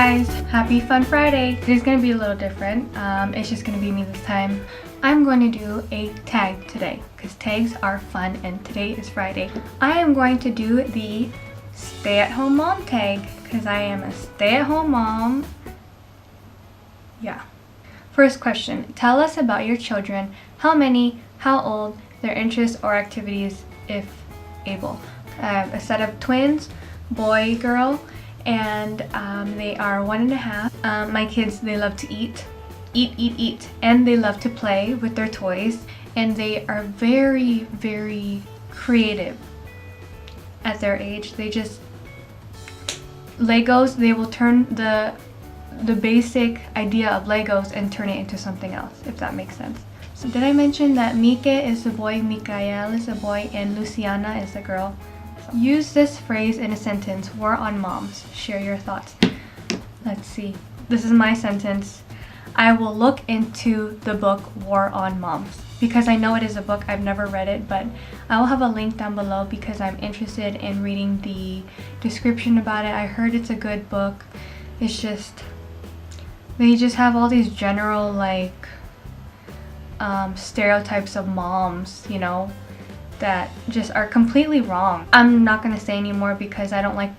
guys, happy Fun Friday. Today's gonna be a little different. It's just gonna be me this time. I'm going to do a tag today because tags are fun and today is Friday. I am going to do the stay-at-home mom tag because I am a stay-at-home mom. Yeah. First question, tell us about your children. How many, how old, their interests or activities if able. I have a set of twins, boy, girl, and they are 1.5. My kids, they love to eat, and they love to play with their toys, and they are very, very creative at their age. They just, Legos, they will turn the basic idea of Legos and turn it into something else, if that makes sense. So did I mention that Mike is a boy, Mikael is a boy, and Luciana is a girl? Use this phrase in a sentence. War on moms. Share your thoughts. Let's see. This is my sentence. I will look into the book War on Moms because I know it is a book. I've never read it, but I will have a link down below because I'm interested in reading the description about it. I heard it's a good book. It's just, they just have all these general like stereotypes of moms, you know, that just are completely wrong. I'm not gonna say anymore because I don't like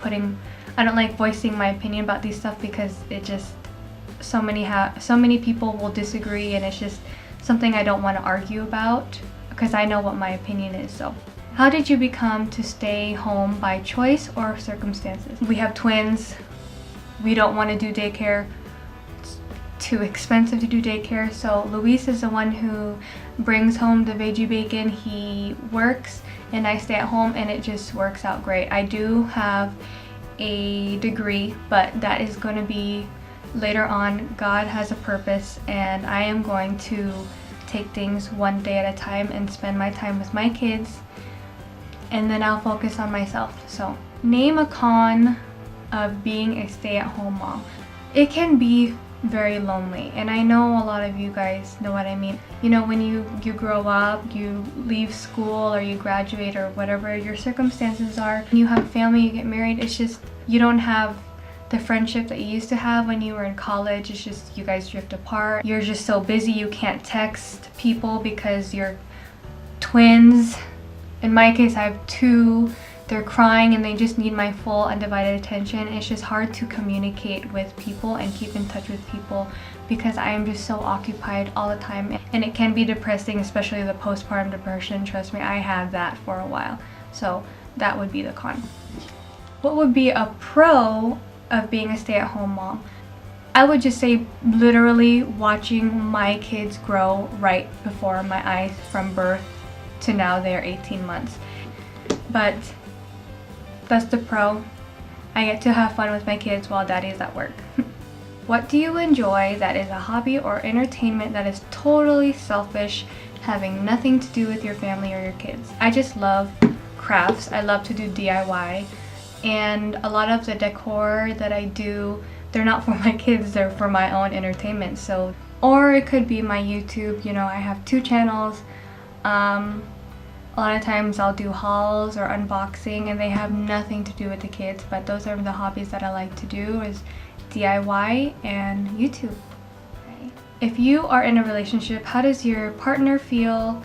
voicing my opinion about these stuff because it just so many people will disagree and it's just something I don't want to argue about because I know what my opinion is. So how did you become to stay home by choice or circumstances? We have twins. We don't want to do daycare. Too expensive to do daycare, so Luis is the one who brings home the veggie bacon. He works and I stay at home and it just works out great. I do have a degree, but that is going to be later on. God has a purpose and I am going to take things one day at a time and spend my time with my kids, and then I'll focus on myself. So name a con of being a stay-at-home mom. It can be very lonely, and I know a lot of you guys know what I mean. You know, when you grow up, you leave school or you graduate or whatever your circumstances are, you have family, you get married, it's just you don't have the friendship that you used to have when you were in college. It's just you guys drift apart. You're just so busy you can't text people because you're twins. In my case, I have two. They're crying and they just need my full undivided attention. It's just hard to communicate with people and keep in touch with people because I am just so occupied all the time, and it can be depressing, especially the postpartum depression. Trust me, I had that for a while. So that would be the con. What would be a pro of being a stay-at-home mom? I would just say literally watching my kids grow right before my eyes from birth to now they're 18 months. But that's the pro. I get to have fun with my kids while daddy's at work. What do you enjoy that is a hobby or entertainment that is totally selfish, having nothing to do with your family or your kids? I just love crafts. I love to do DIY, and a lot of the decor that I do, they're not for my kids, they're for my own entertainment. So, or it could be my YouTube. You know, I have 2 channels. A lot of times I'll do hauls or unboxing and they have nothing to do with the kids, but those are the hobbies that I like to do, is DIY and YouTube. Okay. If you are in a relationship, how does your partner feel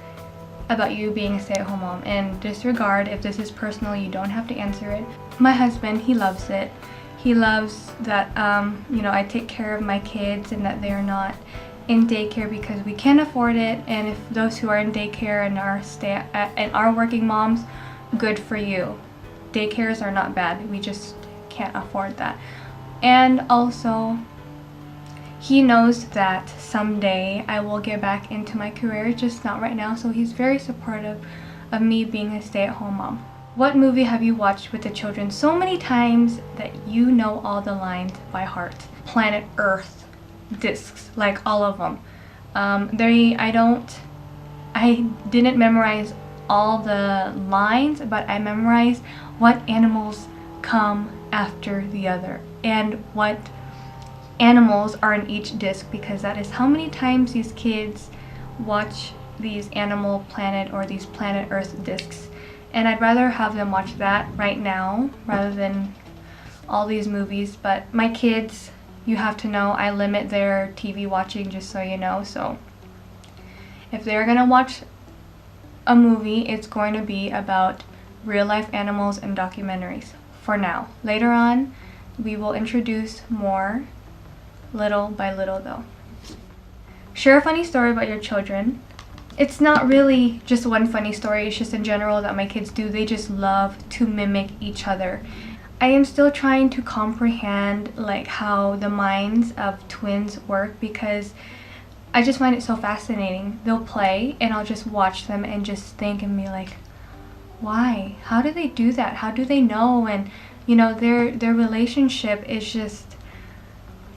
about you being a stay-at-home mom? And disregard if this is personal, you don't have to answer it. My husband, he loves it. He loves that you know, I take care of my kids and that they're not in daycare because we can't afford it. And if those who are in daycare and are working moms, good for you. Daycares are not bad, we just can't afford that. And also he knows that someday I will get back into my career, just not right now, so he's very supportive of me being a stay-at-home mom. What movie have you watched with the children so many times that you know all the lines by heart? Planet Earth discs, like all of them. I didn't memorize all the lines, but I memorized what animals come after the other and what animals are in each disc, because that is how many times these kids watch these Animal Planet or these Planet Earth discs. And I'd rather have them watch that right now rather than all these movies. But my kids, you have to know I limit their TV watching, just so you know. So if they're gonna watch a movie, it's going to be about real life animals and documentaries for now. Later on, we will introduce more, little by little though. Share a funny story about your children. It's not really just one funny story, it's just in general that my kids do. They just love to mimic each other. I am still trying to comprehend like how the minds of twins work, because I just find it so fascinating. They'll play and I'll just watch them and just think and be like, why? How do they do that? How do they know? And you know, their relationship is just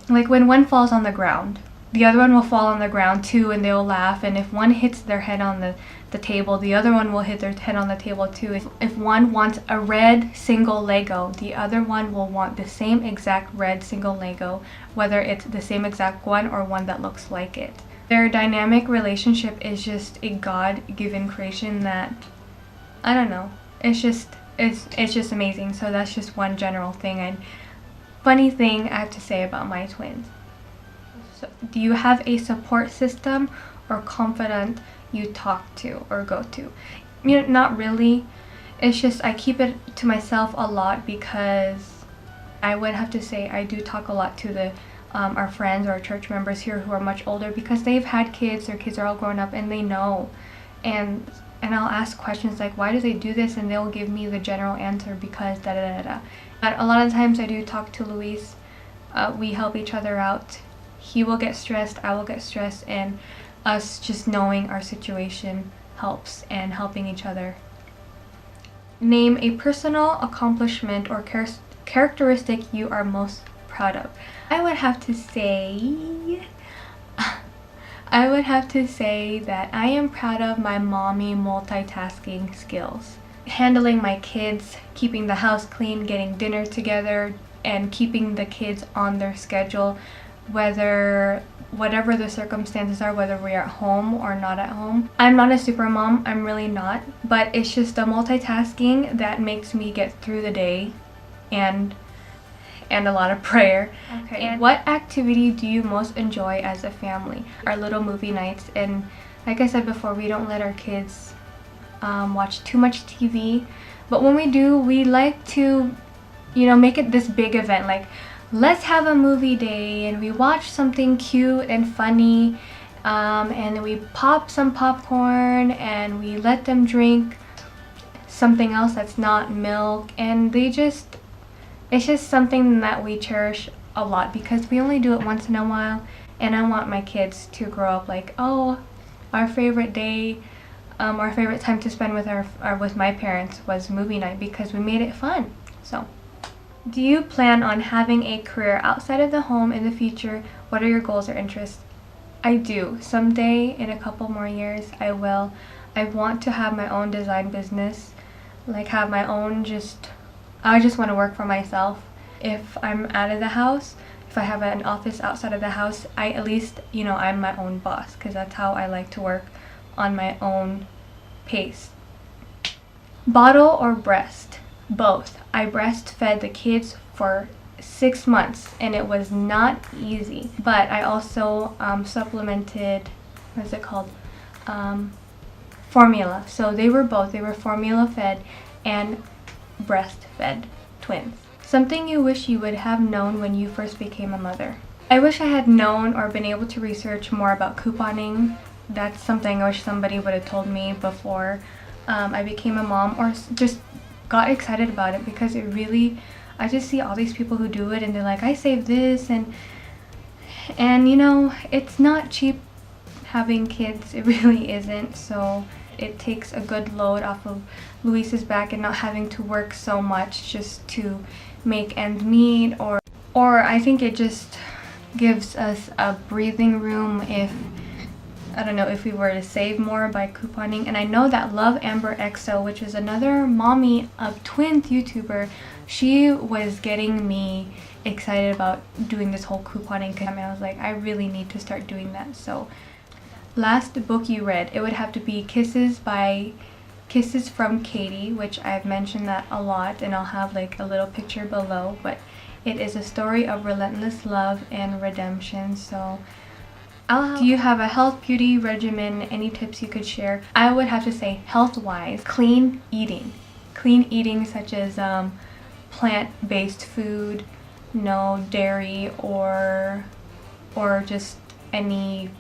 like when one falls on the ground, the other one will fall on the ground too, and they'll laugh. And if one hits their head on the table, the other one will hit their head on the table too. If one wants a red single Lego, the other one will want the same exact red single Lego, whether it's the same exact one or one that looks like it. Their dynamic relationship is just a God-given creation that, I don't know, it's just amazing. So that's just one general thing and funny thing I have to say about my twins. So, do you have a support system or confidant you talk to or go to? You know, not really. It's just I keep it to myself a lot, because I would have to say I do talk a lot to our friends or church members here who are much older, because they've had kids, their kids are all grown up and they know. And I'll ask questions like, why do they do this? And they'll give me the general answer, because da da da da. But a lot of times I do talk to Luis. We help each other out. He will get stressed, I will get stressed, and us just knowing our situation helps, and helping each other. Name a personal accomplishment or characteristic you are most proud of. I would have to say that I am proud of my mommy multitasking skills. Handling my kids, keeping the house clean, getting dinner together, and keeping the kids on their schedule, whatever the circumstances are, whether we're at home or not at home. I'm not a super mom, I'm really not, but it's just the multitasking that makes me get through the day, and a lot of prayer. Okay. And what activity do you most enjoy as a family? Our little movie nights. And like I said before, we don't let our kids watch too much TV, but when we do, we like to, you know, make it this big event, like let's have a movie day and we watch something cute and funny, and we pop some popcorn and we let them drink something else that's not milk, and it's just something that we cherish a lot, because we only do it once in a while. And I want my kids to grow up like, oh, our favorite day, our favorite time to spend with my parents was movie night, because we made it fun. So, do you plan on having a career outside of the home in the future? What are your goals or interests? I do. Someday, in a couple more years, I will. I want to have my own design business, like have my own I just want to work for myself. If I'm out of the house, if I have an office outside of the house, I at least, you know, I'm my own boss, because that's how I like to work, on my own pace. Bottle or breast? Both. I breastfed the kids for 6 months and it was not easy, but I also supplemented, what is it called? Formula. So they were formula fed and breastfed twins. Something you wish you would have known when you first became a mother. I wish I had known or been able to research more about couponing. That's something I wish somebody would have told me before I became a mom, or just got excited about it, because it really, I just see all these people who do it and they're like, I saved this, and you know, it's not cheap having kids. It really isn't. So it takes a good load off of Luis's back, and not having to work so much just to make ends meet, or I think it just gives us a breathing room if, I don't know, if we were to save more by couponing. And I know that Love Amber XO, which is another mommy of twins YouTuber, she was getting me excited about doing this whole couponing, because I was like, I really need to start doing that. So, last book you read, it would have to be Kisses from Katie, which I've mentioned that a lot, and I'll have like a little picture below, but It is a story of relentless love and redemption. So do you have a health beauty regimen? Any tips you could share? I would have to say health-wise, clean eating such as plant-based food, no dairy or just any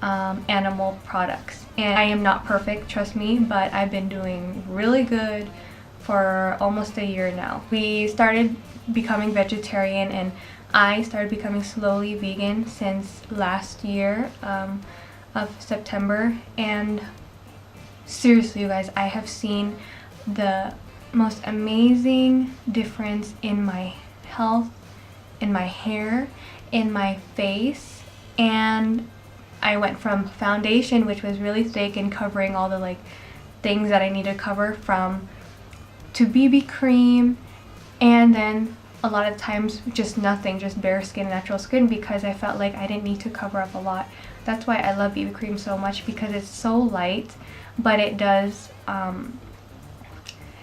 animal products. And I am not perfect, trust me, but I've been doing really good for almost a year now. We started becoming vegetarian, and I started becoming slowly vegan since last year of September. And seriously, you guys, I have seen the most amazing difference in my health, in my hair, in my face. And I went from foundation, which was really thick and covering all the like things that I need to cover, to BB cream, and then a lot of times just nothing, just bare skin, natural skin, because I felt like I didn't need to cover up a lot. That's why I love BB cream so much, because it's so light, but it does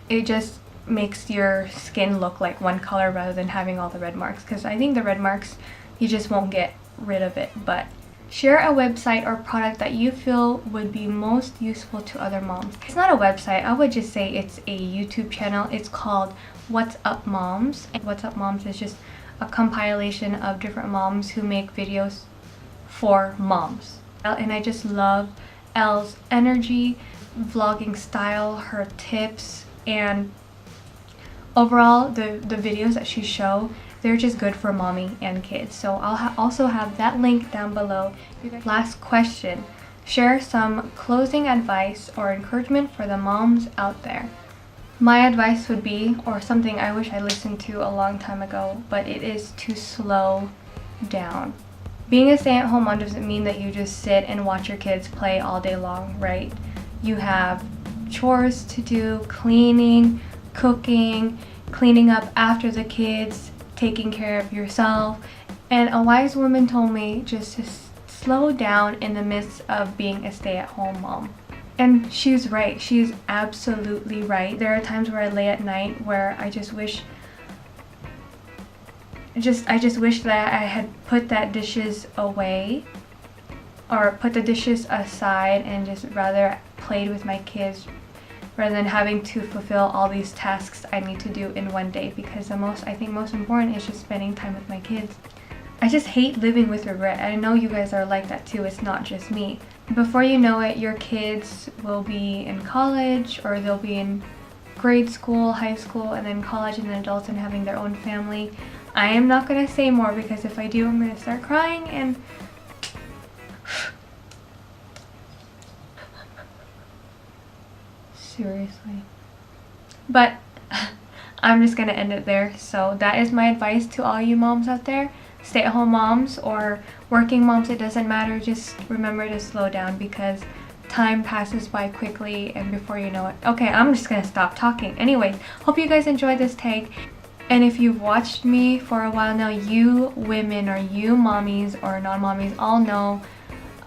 it just makes your skin look like one color rather than having all the red marks, because I think the red marks, you just won't get rid of it. But share a website or product that you feel would be most useful to other moms. It's not a website, I would just say it's a YouTube channel. It's called What's Up Moms. And What's Up Moms is just a compilation of different moms who make videos for moms. And I just love Elle's energy, vlogging style, her tips, and overall the videos that she shows, they're just good for mommy and kids. So I'll also have that link down below. Last question. Share some closing advice or encouragement for the moms out there. My advice would be, or something I wish I listened to a long time ago, but it is to slow down. Being a stay-at-home mom doesn't mean that you just sit and watch your kids play all day long, right? You have chores to do, cleaning, cooking, cleaning up after the kids, taking care of yourself. And a wise woman told me just to slow down in the midst of being a stay-at-home mom. And she's right. She's absolutely right. There are times where I lay at night where I just wish that I had put that dishes away, or put the dishes aside, and just rather played with my kids rather than having to fulfill all these tasks I need to do in one day, because I think most important is just spending time with my kids. I just hate living with regret. I know you guys are like that too. It's not just me. Before you know it, your kids will be in college, or they'll be in grade school, high school, and then college, and then adults, and having their own family. I am not going to say more, because if I do, I'm going to start crying. And seriously. But I'm just going to end it there. So that is my advice to all you moms out there. Stay-at-home moms or working moms, it doesn't matter. Just remember to slow down, because time passes by quickly, and before you know it. Okay, I'm just going to stop talking. Anyways, hope you guys enjoyed this tag. And if you've watched me for a while now, you women, or you mommies or non-mommies, all know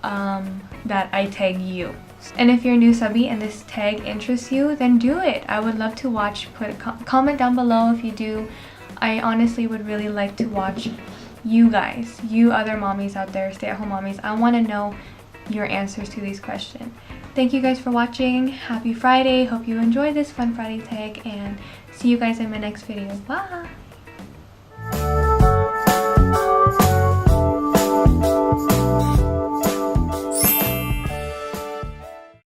that I tag you. And if you're a new subby and this tag interests you, then do it. I would love to watch. Put a comment down below if you do. I honestly would really like to watch you guys, you other mommies out there, stay-at-home mommies. I want to know your answers to these questions. Thank you guys for watching. Happy Friday. Hope you enjoyed this fun Friday tag, and see you guys in my next video. Bye.